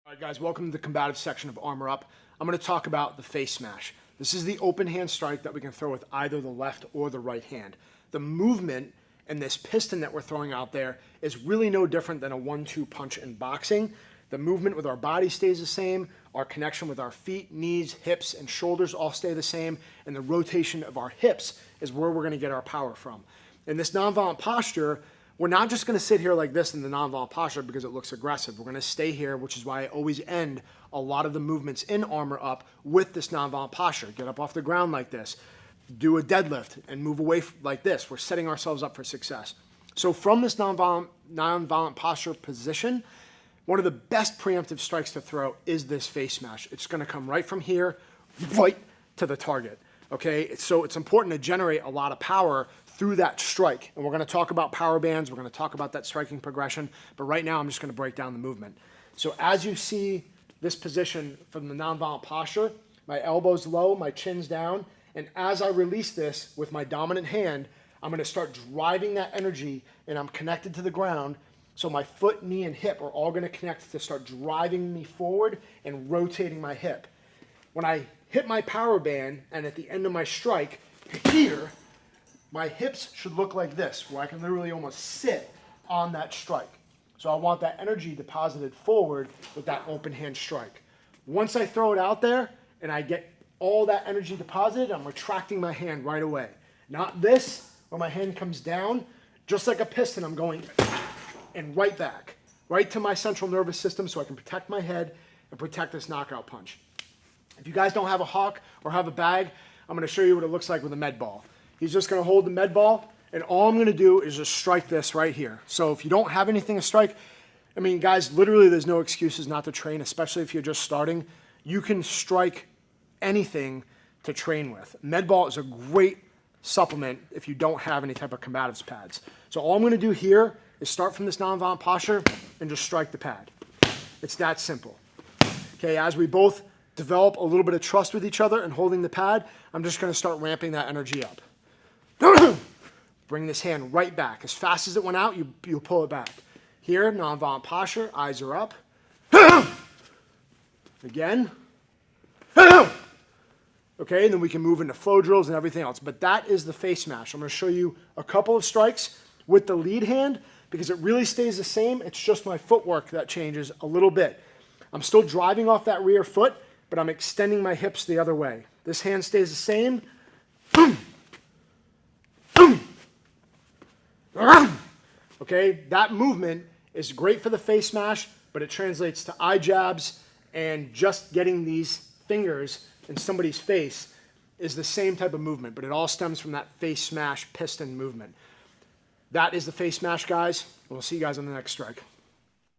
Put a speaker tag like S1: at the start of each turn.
S1: All right, guys, welcome to the combative section of Armor Up. I'm going to talk about the face smash. This is the open hand strike that we can throw with either the left or the right hand. The movement and this piston that we're throwing out there is really no different than a 1-2 punch in boxing. The movement with our body stays the same. Our connection with our feet, knees, hips, and shoulders all stay the same. And the rotation of our hips is where we're going to get our power from. In this nonviolent posture, we're not just going to sit here like this in the nonviolent posture because it looks aggressive. We're going to stay here, which is why I always end a lot of the movements in Armor Up with this nonviolent posture. Get up off the ground like this. Do a deadlift and move away like this. We're setting ourselves up for success. So from this nonviolent posture position, one of the best preemptive strikes to throw is this face smash. It's going to come right from here, right to the target. Okay, so it's important to generate a lot of power through that strike. And we're going to talk about power bands. We're going to talk about that striking progression. But right now, I'm just going to break down the movement. So as you see this position from the nonviolent posture, my elbow's low, my chin's down. And as I release this with my dominant hand, I'm going to start driving that energy, and I'm connected to the ground. So my foot, knee, and hip are all going to connect to start driving me forward and rotating my hip. When I hit my power band, and at the end of my strike, here, my hips should look like this, where I can literally almost sit on that strike. So I want that energy deposited forward with that open hand strike. Once I throw it out there and I get all that energy deposited, I'm retracting my hand right away. Not this, where my hand comes down. Just like a piston, I'm going and right back, right to my central nervous system so I can protect my head and protect this knockout punch. If you guys don't have a hawk or have a bag, I'm going to show you what it looks like with a med ball. He's just going to hold the med ball, and all I'm going to do is just strike this right here. So if you don't have anything to strike, I mean, guys, literally there's no excuses not to train, especially if you're just starting. You can strike anything to train with. Med ball is a great supplement if you don't have any type of combatives pads. So all I'm going to do here is start from this nonviolent posture and just strike the pad. It's that simple. Okay, as we both develop a little bit of trust with each other and holding the pad, I'm just going to start ramping that energy up. Bring this hand right back. As fast as it went out, you pull it back. Here, nonviolent posture, eyes are up. Again. Okay, and then we can move into flow drills and everything else. But that is the face smash. I'm going to show you a couple of strikes with the lead hand because it really stays the same. It's just my footwork that changes a little bit. I'm still driving off that rear foot, but I'm extending my hips the other way. This hand stays the same. Okay, that movement is great for the face smash, but it translates to eye jabs, and just getting these fingers in somebody's face is the same type of movement, but it all stems from that face smash piston movement. That is the face smash, guys. We'll see you guys on the next strike.